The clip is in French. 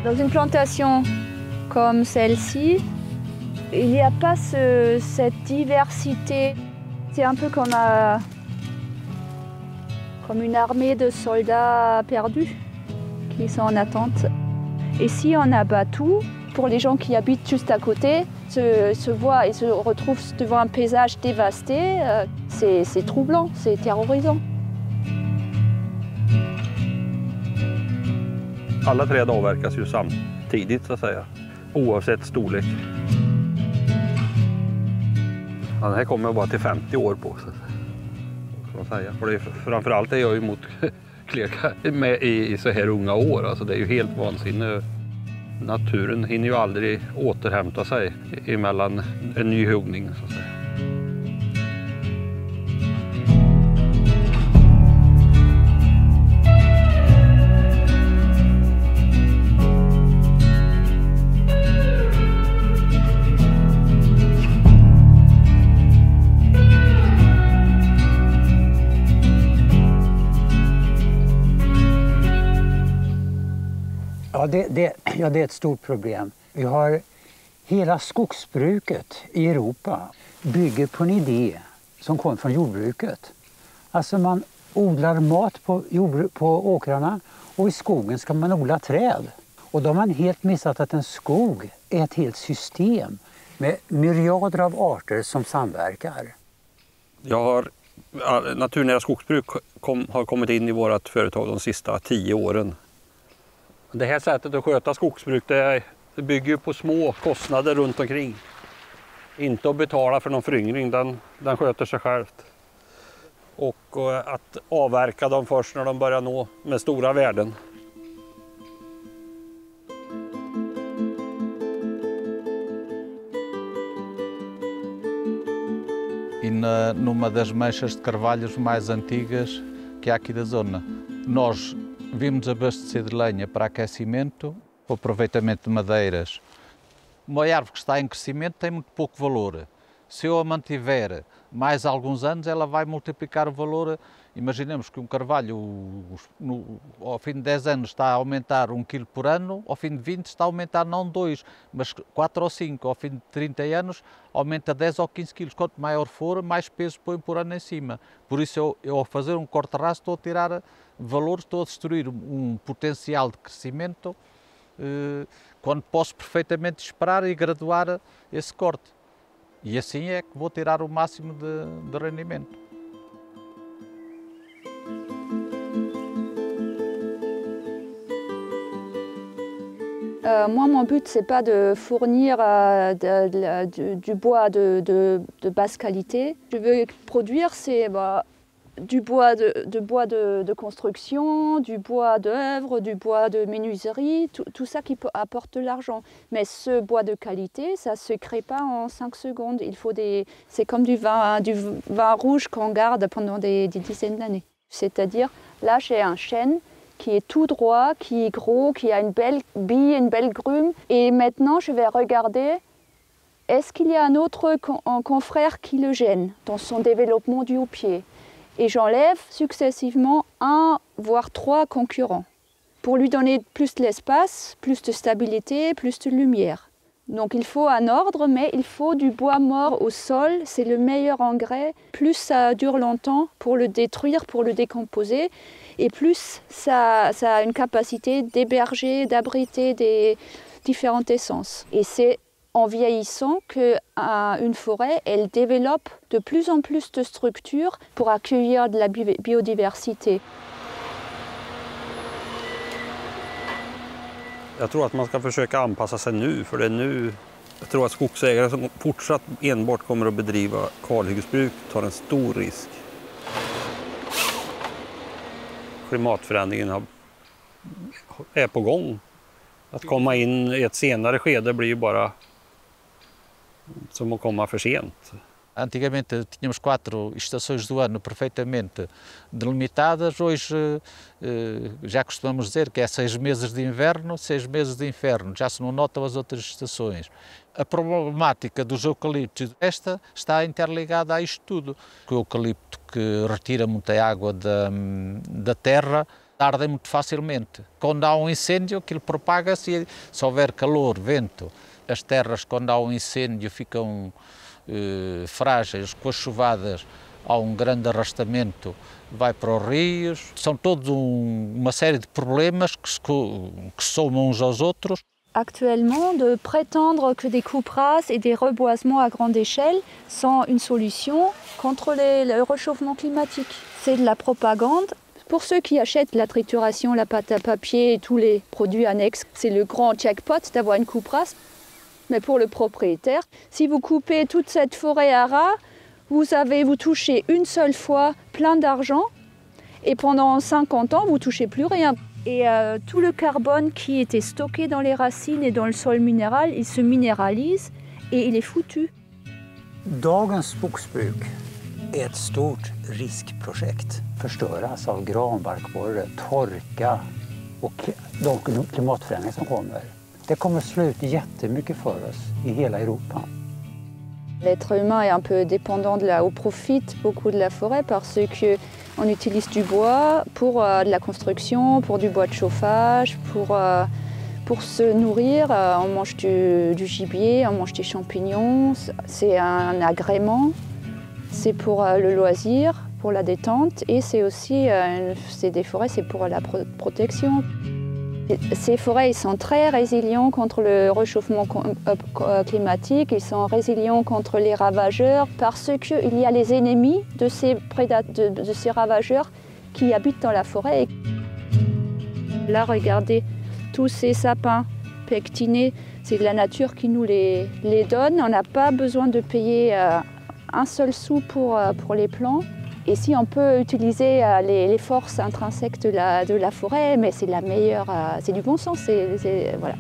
Dans une plantation comme celle-ci, il n'y a pas cette diversité. C'est un peu comme une armée de soldats perdus qui sont en attente. Et si on abat tout, pour les gens qui habitent juste à côté, se voient et se retrouvent devant un paysage dévasté, c'est troublant, c'est terrorisant. Alla träd avverkas ju samtidigt så att säga, oavsett storlek. Den här kommer bara till 50 år på så att säga. För det framförallt är jag emot kleka med i så här unga år. Alltså det är ju helt vansinnigt. Naturen hinner ju aldrig återhämta sig emellan en ny huggning så att säga. Ja, det är ett stort problem. Vi har hela skogsbruket i Europa bygger på en idé som kommer från jordbruket. Alltså man odlar mat på åkrarna och i skogen ska man odla träd. Och då har man helt missat att en skog är ett helt system med myriader av arter som samverkar. Naturnära skogsbruk har kommit in i vårt företag de sista 10 åren. Det här sättet att sköta skogsbruk det bygger på små kostnader runt omkring. Inte att betala för någon föryngring, den sköter sig självt. Och att avverka dem först när de börjar nå med stora värden. E numa das manchas de carvalhos mais antigas que há aqui da zona. Nós vimos abastecer de lenha para aquecimento, o aproveitamento de madeiras. Uma árvore que está em crescimento tem muito pouco valor. Se eu a mantiver mais alguns anos, ela vai multiplicar o valor. Imaginemos que um carvalho, ao fim de 10 anos, está a aumentar 1 kg por ano, ao fim de 20 está a aumentar não 2, mas 4 ou 5. Ao fim de 30 anos, aumenta 10 ou 15 kg. Quanto maior for, mais peso põe por ano em cima. Por isso, eu ao fazer um corte-raso, estou a tirar valores, estou a destruir um potencial de crescimento, quando posso perfeitamente esperar e graduar esse corte. E assim é que vou tirar o máximo de rendimento. Moi, mon but, c'est pas de fournir du bois de basse qualité. Je veux produire du bois de construction, du bois d'œuvre, du bois de menuiserie, tout ça qui apporte de l'argent. Mais ce bois de qualité, ça ne se crée pas en 5 secondes. C'est comme du vin rouge qu'on garde pendant des dizaines d'années. C'est-à-dire, là, j'ai un chêne qui est tout droit, qui est gros, qui a une belle bille, une belle grume. Et maintenant, je vais regarder, est-ce qu'il y a un autre confrère qui le gêne dans son développement du houppier? Et j'enlève successivement 1 voire 3 concurrents pour lui donner plus d'espace, plus de stabilité, plus de lumière. Donc il faut un ordre, mais il faut du bois mort au sol, c'est le meilleur engrais. Plus ça dure longtemps pour le détruire, pour le décomposer, et plus ça a une capacité d'héberger, d'abriter des différentes essences. Et c'est en vieillissant qu'une forêt, elle développe de plus en plus de structures pour accueillir de la biodiversité. Jag tror att man ska försöka anpassa sig nu, för det är nu. Jag tror att skogsägare som fortsatt enbart kommer att bedriva kalhyggesbruk tar en stor risk. Klimatförändringen är på gång. Att komma in i ett senare skede blir ju bara som att komma för sent. Antigamente tínhamos 4 estações do ano perfeitamente delimitadas, hoje já costumamos dizer que é 6 meses de inverno, 6 meses de inverno, já se não notam as outras estações. A problemática dos eucaliptos, esta está interligada a isto tudo. O eucalipto que retira muita água da terra Ardem muito facilmente. Quando há incêndio, aquilo propaga-se e se houver calor, vento, as terras, quando há incêndio, ficam frágeis. Com as chuvadas há grande arrastamento, vai para os rios. São todos uma série de problemas que se somam uns aos outros. Actuellement, de prétendre que des coupes rases et des reboisements à grande échelle sont une solution contre le réchauffement climatique. C'est de la propagande. Pour ceux qui achètent la trituration, la pâte à papier et tous les produits annexes, c'est le grand jackpot d'avoir une coupe rase. Mais pour le propriétaire, si vous coupez toute cette forêt à ras, vous touchez une seule fois plein d'argent et pendant 50 ans, vous ne touchez plus rien. Et tout le carbone qui était stocké dans les racines et dans le sol minéral, il se minéralise et il est foutu. Dagens skogsbruk är ett stort riskprojekt. Förstöras av granbarkborre, torka och de klimatförändringar som kommer. Det kommer slå ut jättemycket för oss i hela Europa. L'être humain est un peu dépendant profite beaucoup de la forêt parce qu'on utilise du bois pour de la construction, pour du bois de chauffage, pour se nourrir. On mange du gibier, on mange des champignons. C'est un agrément, c'est pour le loisir, pour la détente et c'est aussi des forêts, c'est pour la protection. Ces forêts ils sont très résilients contre le réchauffement climatique, ils sont résilients contre les ravageurs parce qu'il y a les ennemis de ces ravageurs qui habitent dans la forêt. Là, regardez, tous ces sapins pectinés, c'est de la nature qui nous les donne. On n'a pas besoin de payer un seul sou pour les plants. Et si on peut utiliser les forces intrinsèques de la forêt, mais c'est la meilleure, c'est du bon sens, voilà.